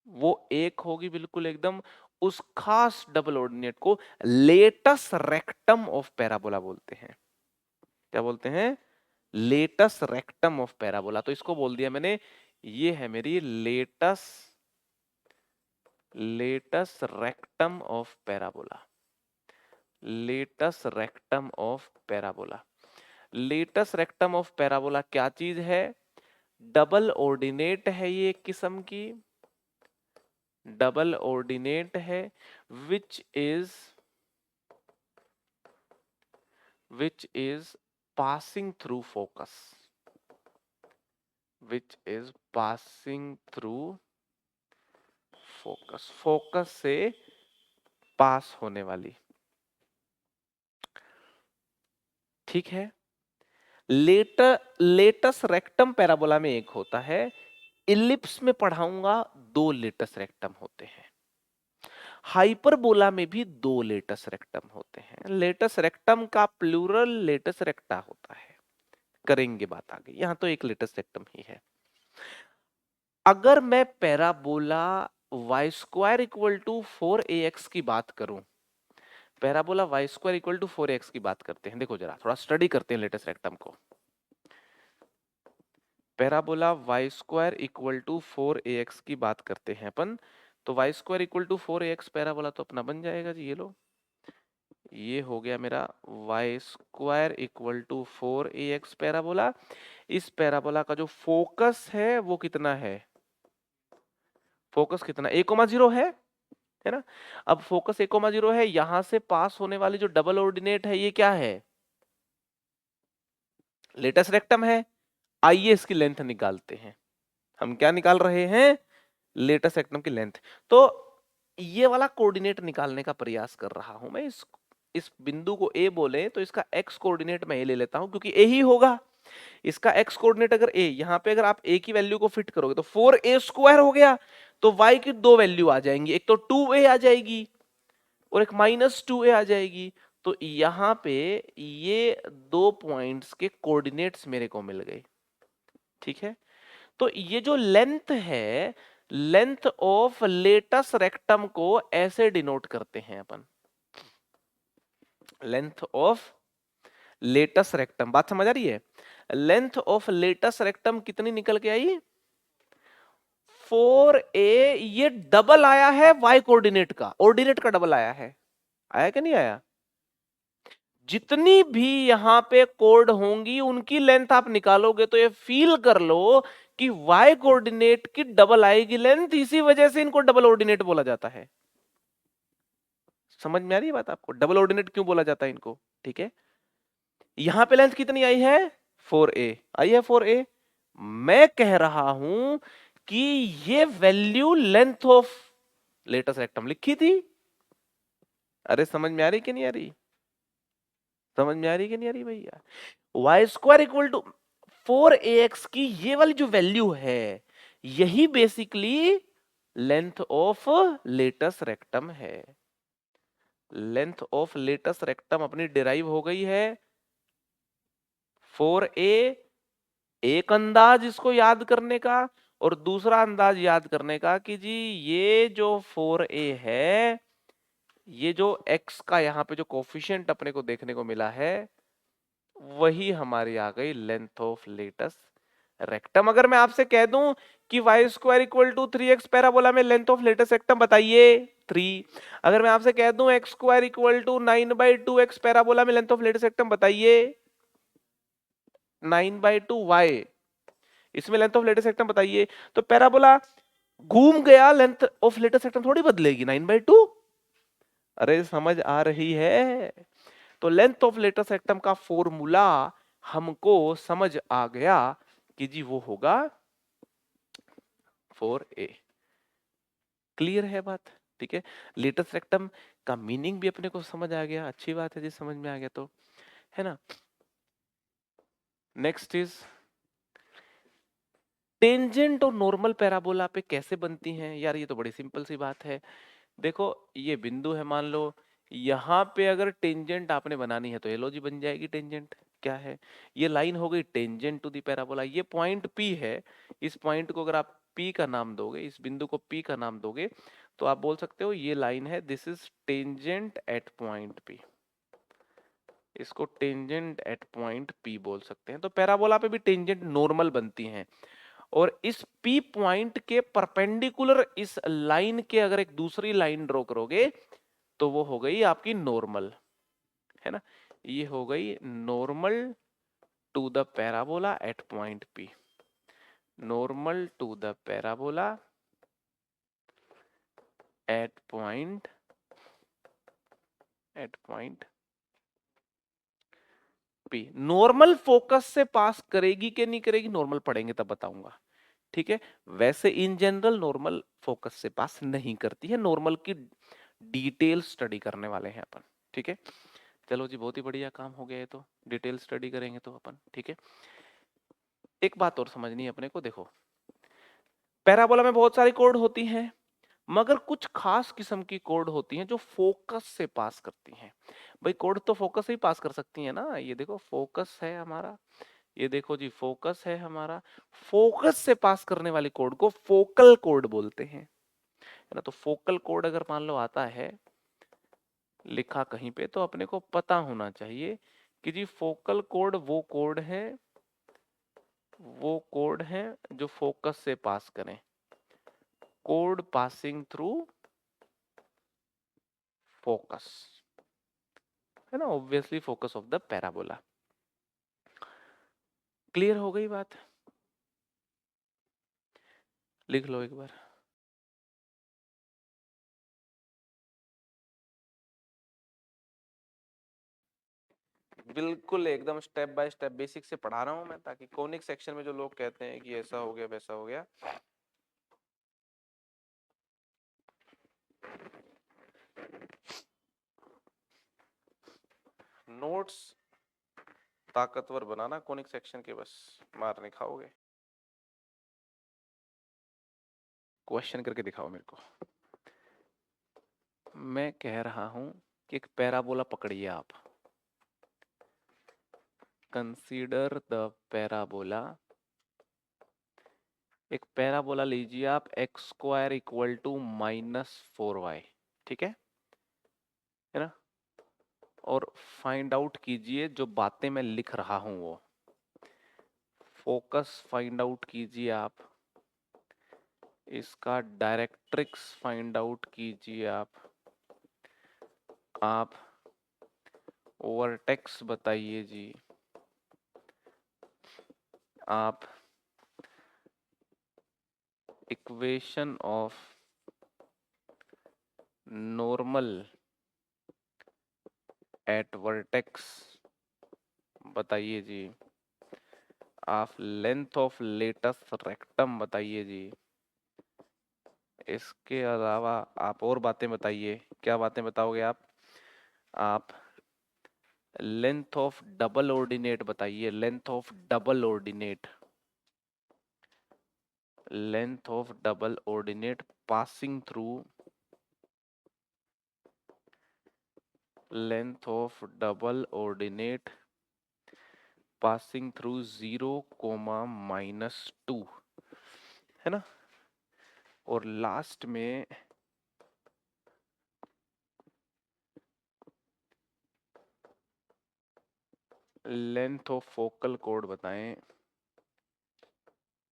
वो एक होगी बिल्कुल एकदम। उस खास डबल ऑर्डिनेट को लेटस रेक्टम ऑफ पैराबोला बोलते हैं। क्या बोलते हैं? Latus rectum of parabola. तो इसको बोल दिया मैंने, ये है मेरी latus, latus rectum of parabola, latus rectum of parabola. Latus rectum of parabola क्या चीज है? डबल ऑर्डिनेट है ये एक किस्म की, डबल ऑर्डिनेट है, which is passing through focus, which is passing through focus, focus से पास होने वाली, ठीक है। लेटस रेक्टम पैराबोला में एक होता है, इलिप्स में पढ़ाऊंगा 2 लेटस रेक्टम होते हैं, हाइपरबोला में भी 2 लेटस रेक्टम होते हैं। लेटस रेक्टम का प्लूरल लेटस रेक्टा होता है, करेंगे बात आगे, यहां तो एक लेटस रेक्टम ही है। अगर मैं parabola y square equal to 4ax की बात करूं, parabola y square equal to 4ax की बात करते हैं, देखो जरा थोड़ा स्टडी करते हैं लेटेस्ट रेक्टम को। Parabola y square equal to 4ax की बात करते हैं अपन, तो y square equal to 4ax parabola तो अपना बन जाएगा जी, ये लो, ये हो गया मेरा y square equal to 4ax parabola. इस पैराबोला का जो फोकस है वो कितना है, फोकस कितना, 1,0 है ना। अब फोकस 1,0 है, यहां से पास होने वाली जो डबल ऑर्डिनेट है ये क्या है, लेटस रेक्टम है। आइए इसकी लेंथ निकालते हैं, हम क्या निकाल रहे हैं, लेटस रेक्टम की लेंथ। तो ये वाला कोऑर्डिनेट निकालने का प्रयास कर रहा हूं मैं। इस बिंदु को ए बोले तो इसका एक्स कोऑर्डिनेट मैं ए ले लेता हूं, क्योंकि ए ही होगा। इसका एक्स कोऑर्डिनेट अगर ए, यहां पे अगर आप ए की वैल्यू को फिट करोगे तो 4a² हो गया, तो y की 2 वैल्यू आ जाएंगी, एक तो 2a आ जाएगी और एक -2a आ जाएगी। तो यहां पे ये 2 पॉइंट्स के कोऑर्डिनेट्स मेरे को मिल गए, ठीक है। तो ये जो लेंथ है, लेंथ ऑफ लेटस रेक्टम को ऐसे डिनोट करते हैं अपन, लेंथ ऑफ लेटस रेक्टम, बात समझ आ रही है। लेंथ ऑफ लेटस रेक्टम कितनी निकल के आई, 4a। ये डबल आया है y कोऑर्डिनेट का, ऑर्डिनेट का डबल आया है, आया कि नहीं आया। जितनी भी यहां पे कोड होंगी उनकी लेंथ आप निकालोगे तो ये फील कर लो कि y कोऑर्डिनेट की डबल आएगी लेंथ, इसी वजह से इनको डबल ऑर्डिनेट बोला जाता है। समझ में आ रही है बात आपको, डबल ऑर्डिनेट क्यों बोला जाता है इनको, ठीक है। यहां पे लेंथ कितनी आई है, 4a आई है, 4a। मैं कह रहा हूं कि ये value length of latus rectum लिखी थी। अरे समझ में आ रही कि नहीं आ रही, समझ में आ रही कि नहीं आ रही भैया। Y square equal to 4ax की ये वाली जो वैल्यू है, यही basically length of latus rectum है। लेंथ ऑफ लेटस रेक्टम अपनी डिराइव हो गई है 4a। एक अंदाज इसको याद करने का और दूसरा अंदाज याद करने का कि जी ये जो 4a है, ये जो x का यहाँ पे जो कोफिशिएंट अपने को देखने को मिला है, वही हमारी आ गई लेंथ ऑफ लेटस रेक्टम। अगर मैं आपसे कह दूं कि y square equal to 3x parabola में लेंथ ऑफ लेटस रेक्टम बताइए 3। अगर मैं आपसे कह दूं x square equal to 9/2x parabola में लेंथ ऑफ लेटस रेक्टम बताइए 9/2y, इसमें लेंथ ऑफ लेटस रेक्टम बताइए, तो पैराबोला घूम गया, लेंथ ऑफ लेटस रेक्टम थोड़ी बदलेगी 9/2। अरे समझ आ रही है। तो लेंथ ऑफ लेटस रेक्टम का फॉर्मूला हमको समझ आ गया कि जी वो होगा 4a। क्लियर है बात, ठीक है। लेटस रेक्टम का मीनिंग भी अपने को समझ आ गया, अच्छी बात है जी, समझ में आ गया तो, है ना। नेक्स्ट इज टेंजेंट और नॉर्मल पैराबोला पे कैसे बनती हैं यार, ये तो बड़ी सिंपल सी बात है। देखो ये बिंदु है, मान लो यहाँ पे अगर टेंजेंट आपने बनानी है तो ये लो जी बन जाएगी टेंजेंट। क्या है, ये लाइन हो गई टेंजेंट टू दी पैराबोला। ये पॉइंट P है, इस पॉइंट को अगर आप P का नाम दोगे, इस बिंदु को P का नाम दोगे, तो आप बोल सकते हो ये लाइन है, this is tangent at point P। इसको टेंजेंट एट पॉइंट P बोल सकते हैं। तो पैराबोला पे भी टेंजेंट नॉर्मल बनती हैं, और इस P पॉइंट के परपेंडिकुलर इस लाइन के अगर एक दूसरी लाइन ड्रॉ करोगे तो वो हो गई आपकी नॉर्मल, है ना। ये हो गई normal to the parabola at point P, normal to the parabola at point P। Normal focus से पास करेगी कि नहीं करेगी, नॉर्मल पढ़ेंगे तब बताऊंगा, ठीक है, वैसे इन जनरल नॉर्मल फोकस से पास नहीं करती है, नॉर्मल की डिटेल स्टडी करने वाले हैं अपन। ठीक है, चलो जी, बहुत ही बढ़िया काम हो गया है, तो डिटेल स्टडी करेंगे तो अपन। ठीक है, एक बात और समझनी है अपने को, देखो पैराबोला में बहुत सारी कोड होती हैं, मगर कुछ खास किस्म की कोड होती हैं जो फोकस से पास करती हैं। भाई कोड तो फोकस से ही पास कर सकती है ना, ये देखो फोकस है हमारा, ये देखो जी फोकस है हमारा, फोकस से पास करने वाली कोड को फोकल कोड बोलते हैं, है ना। तो फोकल कोड अगर मान लो आता है लिखा कहीं पे, तो अपने को पता होना चाहिए कि जी फोकल कोड वो कोड है जो फोकस से पास करें, कोड पासिंग थ्रू फोकस, है ना, obviously focus of the parabola. Clear हो गई बात, लिख लो एक बार। बिल्कुल एकदम स्टेप बाय स्टेप बेसिक से पढ़ा रहा हूं मैं, ताकि कोनिक सेक्शन में जो लोग कहते हैं कि ऐसा हो गया वैसा हो गया, नोट्स ताकतवर बनाना कोनिक सेक्शन के, बस मार नहीं खाओगे। क्वेश्चन करके दिखाओ मेरे को। मैं कह रहा हूं कि एक पैराबोला पकड़िए आप, कंसीडर द पैराबोला, एक पैराबोला लीजिए आप, x square equal to -4y, ठीक है ना, और फाइंड आउट कीजिए जो बातें मैं लिख रहा हूं वो, फोकस फाइंड आउट कीजिए आप, इसका डायरेक्ट्रिक्स फाइंड आउट कीजिए आप वर्टेक्स बताइए जी, आप equation of normal at vertex बताइए जी, आप लेंथ ऑफ लेटस रेक्टम बताइए जी, इसके अलावा आप और बातें बताइए। क्या बातें बताओगे आप लेंथ ऑफ डबल ऑर्डिनेट बताइए, length of double ordinate, length of double ordinate passing through, length of double ordinate passing through 0, -2, है ना। और लास्ट में लेंथ ऑफ फोकल कोड बताएं,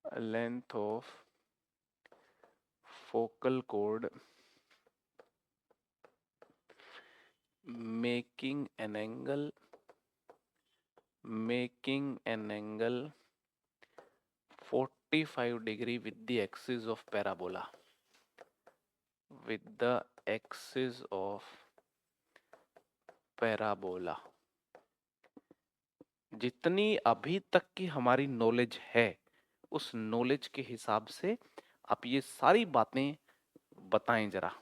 length of focal code making an angle 45 degree with the axis of parabola, with the axis of parabola। जितनी अभी तक की हमारी नॉलेज है, उस नॉलेज के हिसाब से आप ये सारी बातें बताएं जरा,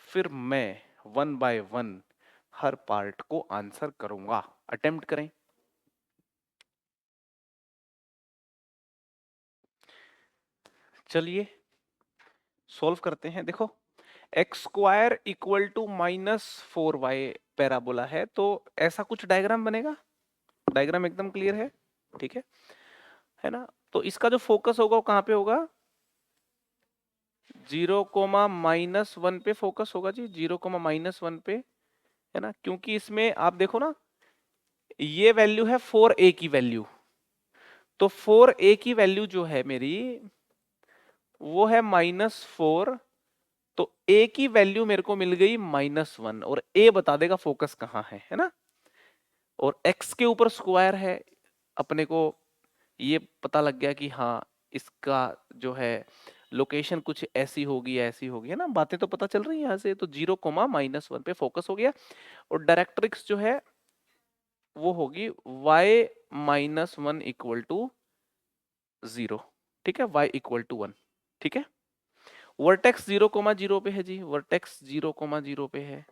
फिर मैं 1 by 1 हर पार्ट को आंसर करूंगा। अटेम्प्ट करें। चलिए सॉल्व करते हैं। देखो x square equal to -4y parabola है, तो ऐसा कुछ डायग्राम बनेगा, डायग्राम एकदम क्लियर है, ठीक है ना। तो इसका जो फोकस होगा वो कहां पे होगा, 0, -1 पे फोकस होगा जी, 0, -1 पे, है ना। क्योंकि इसमें आप देखो ना, ये वैल्यू है 4a की वैल्यू, तो 4a की वैल्यू जो है मेरी वो है -4, तो a की वैल्यू मेरे को मिल गई -1, और a बता देगा फोकस कहां है ना। और x के ऊपर स्क्वायर है, अपने को ये पता लग गया कि हाँ इसका जो है लोकेशन कुछ ऐसी होगी, है ना। बातें तो पता चल रही है यहाँ से। तो 0, -1 पे फोकस हो गया, और डायरेक्ट्रिक्स जो है वो होगी y -1 = 0, ठीक है, y इक्वल टू 1, ठीक है। वर्टेक्स 0,0 पे है जी, वर्टेक्स 0,0 पे है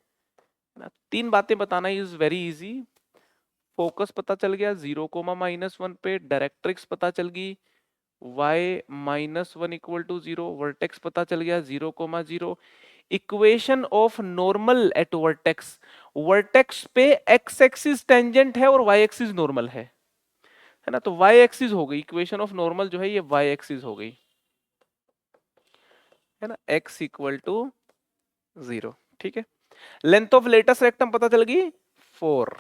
ना। 3 बातें बताना इज वेरी इजी। फोकस पता चल गया 0,-1 पे, डायरेक्ट्रिक्स पता चल गई y-1 इक्वल टू 0, वर्टेक्स पता चल गया 0,0। Equation of normal at vertex, vertex पे x एक्सिस टेंजेंट है और y एक्सिस नॉर्मल है ना, तो y एक्सिस हो गई, इक्वेशन ऑफ नॉर्मल जो है ये y एक्सिस हो गई, है ना, x इक्वल टू 0, ठीक है। लेंथ ऑफ लेटेस्ट रेक्टम पता चल गई 4,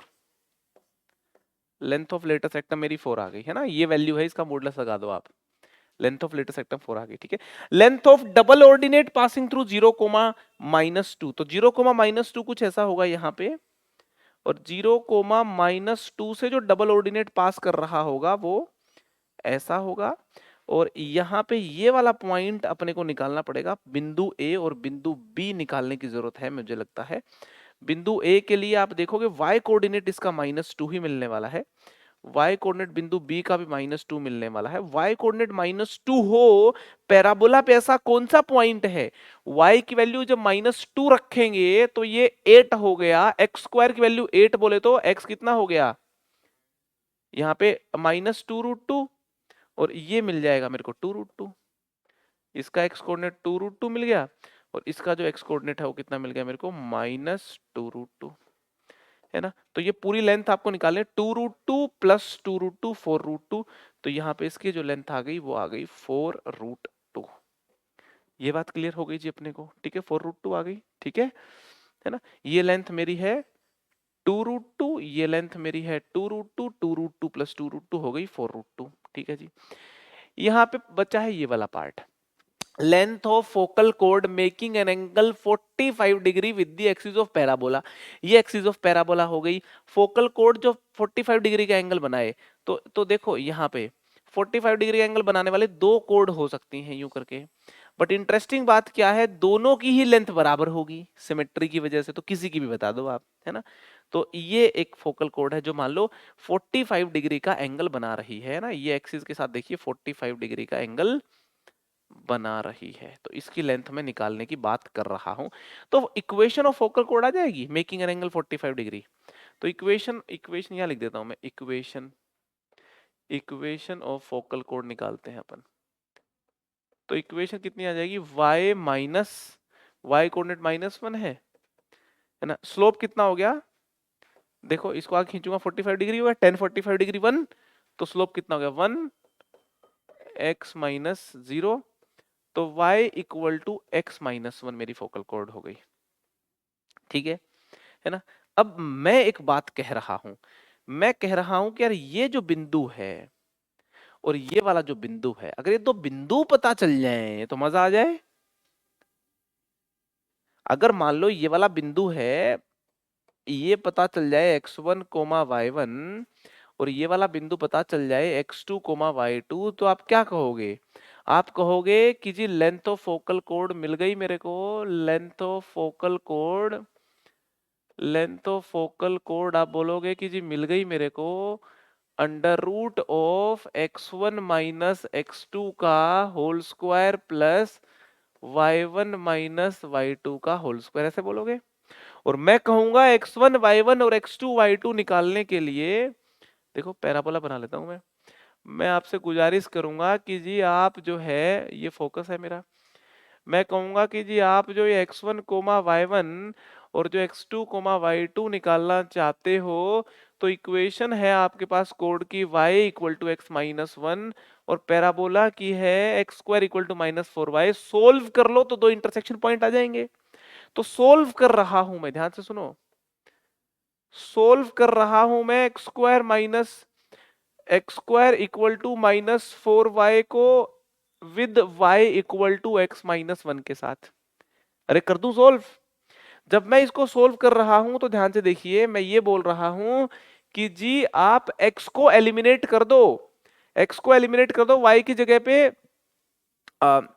लेंथ ऑफ लेटेस्ट रेक्टम मेरी 4 आ गई, है ना, ये वैल्यू है, इसका मॉडुलस लगा दो आप, लेंथ ऑफ लेटेस्ट रेक्टम 4 आ गई, ठीक है। Length of double ordinate passing through 0,-2, तो 0,-2 कुछ ऐसा होगा यहाँ पे, और 0,-2 से जो डबल ऑर्डिनेट पास कर रहा होगा वो ऐसा होगा, और यहाँ पे ये वाला पॉइंट अपने को निकालना पड़ेगा, बिंदु ए और बिंदु बी निकालने की जरूरत है मुझे लगता है। बिंदु ए के लिए आप देखोगे y कोऑर्डिनेट इसका -2 ही मिलने वाला है, y कोऑर्डिनेट बिंदु बी का भी -2 मिलने वाला है। y कोऑर्डिनेट -2 हो, पैराबोला पे ऐसा कौन सा पॉइंट है, y की वैल्यू जब -2 रखेंगे तो ये 8 हो गया, एक्स स्क्वायर की वैल्यू 8 बोले तो x कितना हो गया, यहाँ पे -2√2, और ये मिल जाएगा मेरे को 2√2, इसका x कोऑर्डिनेट 2√2 मिल गया, और इसका जो x कोऑर्डिनेट है वो कितना मिल गया मेरे को, -2√2, है ना। तो ये पूरी लेंथ आपको निकालनी है, 2√2 प्लस 2√2 4√2, तो यहाँ पे इसकी जो लेंथ आ गई वो आ गई 4√2। ये बात क्लियर हो गई जी अपने को, ठीक है, 4√2 आ गई, ठीक है ना। ये लेंथ मेरी है 2√2, ये लेंथ मेरी है 2√2, 2√2 प्लस 2√2 हो गई 4√2, ठीक है जी। यहाँ पे बचा है ये वाला part, length of focal code making an angle 45 degree with the axis of parabola, ये एक्सिस ऑफ पैराबोला हो गई, फोकल कोड जो 45 डिग्री का एंगल बनाए, तो देखो यहाँ पे 45 डिग्री का एंगल बनाने वाले दो कोड हो सकती हैं यूं करके, बट इंटरेस्टिंग बात क्या है, दोनों की ही लेंथ बराबर होगी सिमेट्री की वजह से, तो किसी की भी बता दो आप, है ना। तो ये एक फोकल कोड है जो मान लो 45 डिग्री का एंगल बना रही है ना, ये एक्सिस के साथ देखिए 45 डिग्री का एंगल बना रही है, तो इसकी लेंथ में निकालने की बात कर रहा हूं, तो इक्वेशन ऑफ फोकल कोड आ जाएगी, मेकिंग एन एंगल 45 डिग्री, तो इक्वेशन यहां लिख देता हूं मैं, इक्वेशन ऑफ फोकल कोड निकालते हैं अपन, तो इक्वेशन कितनी आ जाएगी, y कोऑर्डिनेट -1 है ना, स्लोप कितना हो गया, देखो इसको आगे खींचूंगा 45 डिग्री हुआ, 10 45 डिग्री 1, तो स्लोप कितना हो गया 1 x - 0, तो y इक्वल टू x - 1 मेरी फोकल कोड हो गई, ठीक है ना। अब मैं एक बात कह रहा हूं, मैं कह रहा हूं कि यार ये जो बिंदु है और ये वाला जो बिंदु है, अगर ये दो बिंदु पता चल जाए तो मजा आ जाए। अगर मान लो ये वाला बिंदु है, ये पता चल जाए x1, y1, और ये वाला बिंदु पता चल जाए x2, y2, तो आप क्या कहोगे, आप कहोगे कि जी लेंथ ऑफ फोकल कोड मिल गई मेरे को, लेंथ ऑफ फोकल कोड आप बोलोगे कि जी मिल गई मेरे को, √(x1 - x2) का whole square plus y1 - y2 का होल स्क्वायर, ऐसे बोलोगे। और मैं कहूंगा x1 y1 और x2 y2 निकालने के लिए, देखो पैराबोला बना लेता हूं मैं आपसे गुजारिश करूंगा कि जी आप जो है, ये फोकस है मेरा, मैं कहूंगा कि जी आप जो ये x1 y1 और जो x2 y2 निकालना चाहते हो, तो इक्वेशन है आपके पास कोड की y इक्वल टू x -1 और पैराबोला की है x² equal to -4y, solve कर लो तो दो इंटरसेक्शन पॉइंट आ जाएंगे। तो सोल्व कर रहा हूं मैं, ध्यान से सुनो, सोल्व कर रहा हूं मैं x² इक्वल टू -4y को with y equal to x -1 के साथ, अरे कर दूं सोल्व। जब मैं इसको सोल्व कर रहा हूं तो ध्यान से देखिए, मैं ये बोल रहा हूं कि जी आप x को एलिमिनेट कर दो, x को एलिमिनेट कर दो, y की जगह पे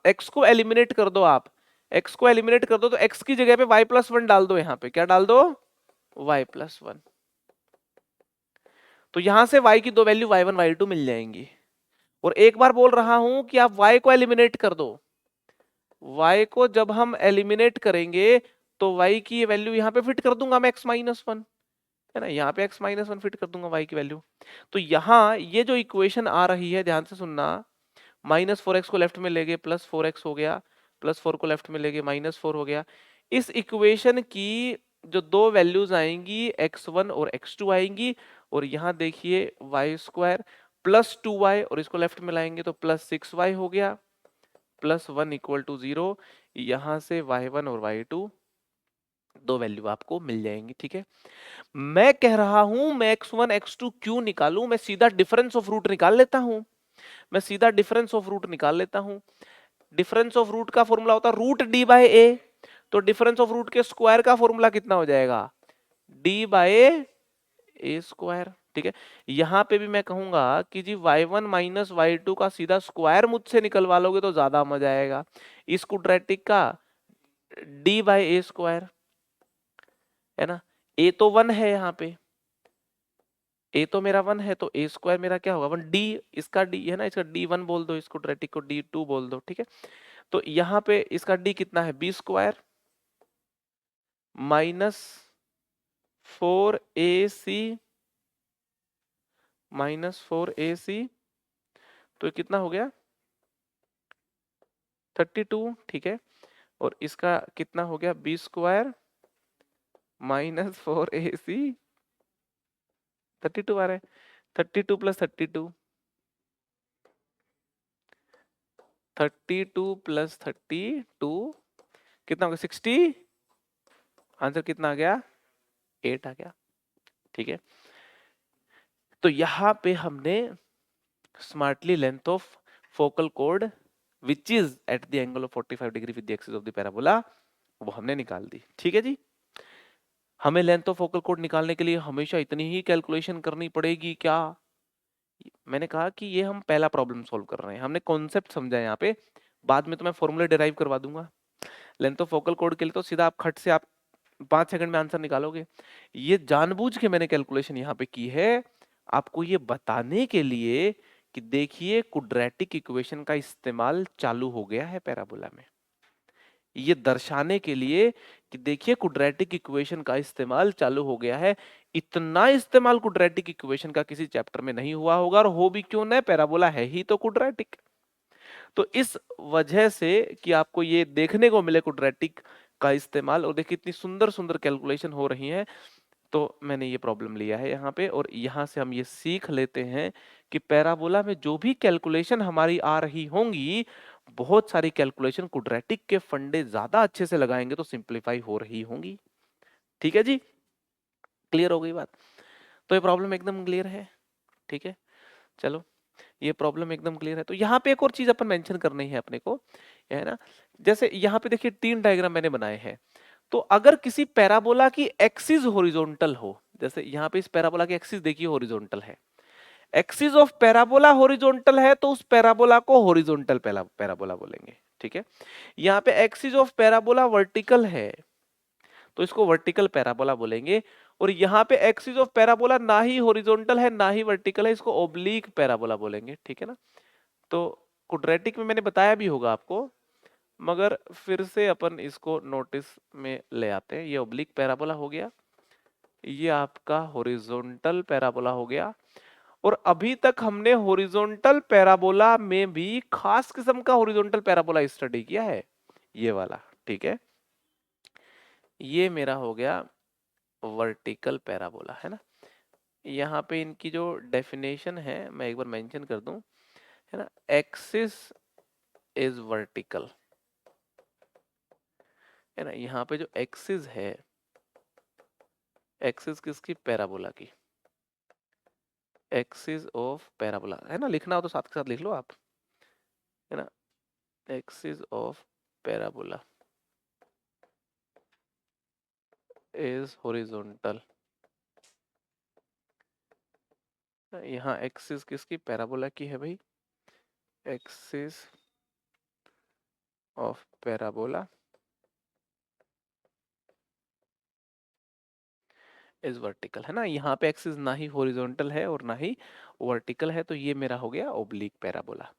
x को एलिमिनेट कर दो, आप x को एलिमिनेट कर दो, तो x की जगह पे y+1 डाल दो, यहां पे क्या डाल दो, y+1, तो यहां से y की दो वैल्यू y1 y2 मिल जाएंगी, और एक बार बोल रहा हूं कि आप y को एलिमिनेट कर दो। y को जब हम एलिमिनेट करेंगे तो y की वैल्यू यहां पे फिट कर दूंगा मैं x-1, है ना, यहाँ पे x-1 फिट कर दूंगा y की वैल्यू। तो यहाँ ये जो इक्वेशन आ रही है, ध्यान से सुनना, -4x को लेफ्ट में ले गए +4x हो गया, +4 को लेफ्ट में ले गए -4 हो गया। इस इक्वेशन की जो दो वैल्यूज आएंगी x1 और x2 आएंगी, और यहाँ देखिए y² +2y, और इसको लेफ्ट में लाएंगे तो +6y हो गया, +1 = 0। यहाँ से y1 और y2 दो वैल्यू आपको मिल जाएंगी। ठीक है, मैं कह रहा हूं मैं x1 x2 क्यों निकालूं, मैं सीधा डिफरेंस ऑफ रूट निकाल लेता हूं। मैं सीधा डिफरेंस ऑफ रूट निकाल लेता हूं। डिफरेंस ऑफ रूट का फॉर्मूला होता है रूट डी बाय ए। तो डिफरेंस ऑफ रूट के स्क्वायर का फॉर्मूला कितना हो जाएगा, डी बाय ए स्क्वायर। ठीक है, यहां पे भी मैं कहूंगा कि जी y1 माइनस y2 का सीधा स्क्वायर मुझसे निकलवा लोगे तो ज्यादा मजा आएगा। इस क्वाड्रेटिक का डी बाय ए स्क्वायर, है ना, ए तो 1 है, यहाँ पे ए तो मेरा 1 है, तो ए स्क्वायर मेरा क्या होगा 1, डी इसका डी है ना, इसका d1 बोल दो, इसको क्वाड्रेटिक को d2 बोल दो। ठीक है, तो यहाँ पे इसका डी कितना है b² -4ac -4ac, तो कितना हो गया 32। ठीक है, और इसका कितना हो गया b² -4ac, 32 आ रहा है, 32 + 32, 32 + 32 कितना हो गया 60। आंसर कितना आ गया 8 आ गया। ठीक है, तो यहां पे हमने smartly length of focal code which is at the angle of 45 degree with the axis of the parabola वो हमने निकाल दी। ठीक है जी, हमें लेंथ ऑफ फोकल कोड निकालने के लिए हमेशा इतनी ही कैलकुलेशन करनी पड़ेगी क्या? मैंने कहा कि ये हम पहला प्रॉब्लम सॉल्व कर रहे हैं, हमने कॉन्सेप्ट समझा है यहाँ पे, बाद में तो मैं फॉर्मूले डिराइव करवा दूंगा। लेंथ ऑफ फोकल कोड के लिए तो सीधा आप खट से आप 5 सेकंड में आंसर निकालोगे। ये जानबूझ के मैंने कैलकुलेशन यहाँ पे की है आपको ये बताने के लिए कि देखिए क्वाड्रेटिक इक्वेशन का इस्तेमाल चालू हो गया है पैराबोला में। ये दर्शाने के लिए कि देखिए क्वाड्रेटिक इक्वेशन का इस्तेमाल चालू हो गया है। इतना इस्तेमाल क्वाड्रेटिक इक्वेशन का किसी चैप्टर में नहीं हुआ होगा, और हो भी क्यों ना, पैराबोला है ही तो क्वाड्रेटिक। तो इस वजह से कि आपको ये देखने को मिले क्वाड्रेटिक का इस्तेमाल, और देखिए इतनी सुंदर सुंदर कैलकुलेशन हो रही है, तो मैंने ये प्रॉब्लम लिया है यहाँ पे। और यहाँ से हम ये सीख लेते हैं कि पैराबोला में जो भी कैलकुलेशन हमारी आ रही होंगी, बहुत सारी कैलकुलेशन क्वाड्रेटिक के फंडे ज्यादा अच्छे से लगाएंगे तो सिंप्लीफाई हो रही होंगी। ठीक है जी, क्लियर हो गई बात? तो ये प्रॉब्लम एकदम क्लियर है। ठीक है, चलो ये प्रॉब्लम एकदम क्लियर है। तो यहाँ पे एक और चीज अपन मेंशन करनी है अपने को, है ना, जैसे यहाँ पे देखिए 3 डायग्राम मैंने बनाए हैं। तो अगर किसी पैराबोला की एक्सिस हॉरिजॉन्टल हो, जैसे यहाँ पे इस पैराबोला की एक्सिस देखिए हॉरिजॉन्टल है, एक्सिस ऑफ पैराबोला हॉरिजॉन्टल है, तो उस पैराबोला को हॉरिजॉन्टल पैराबोला बोलेंगे। ठीक है, यहाँ पे एक्सिस ऑफ पैराबोला वर्टिकल है तो इसको वर्टिकल पैराबोला बोलेंगे। और यहाँ पे एक्सिस ऑफ पैराबोला ना ही हॉरिजॉन्टल है ना ही वर्टिकल है, इसको ओब्लिक पैराबोला बोलेंगे। ठीक है ना, तो क्वाड्रेटिक में मैंने बताया भी होगा आपको, मगर फिर से अपन इसको नोटिस में ले आते हैं। ये ओब्लिक पैराबोला हो गया, ये आपका हॉरिजॉन्टल पैराबोला हो गया। और अभी तक हमने हॉरिजॉन्टल पैराबोला में भी खास किस्म का हॉरिजॉन्टल पैराबोला स्टडी किया है, ये वाला। ठीक है, ये मेरा हो गया वर्टिकल पैराबोला, है ना। यहाँ पे इनकी जो डेफिनेशन है मैं एक बार मेंशन कर दूं, है ना, एक्सिस इज वर्टिकल, है ना। यहाँ पे जो एक्सिस है, एक्सिस किसकी, पैराबोला की, एक्सिस ऑफ पैराबोला, है ना। लिखना हो तो साथ के साथ लिख लो आप, है ना, axis of parabola is horizontal. यहाँ एक्सिस किसकी, पैराबोला की है भाई, axis of parabola is vertical, है ना। यहाँ पे एक्सिस ना ही हॉरिजॉन्टल है और ना ही वर्टिकल है, तो ये मेरा हो गया ओब्लिक पैराबोला।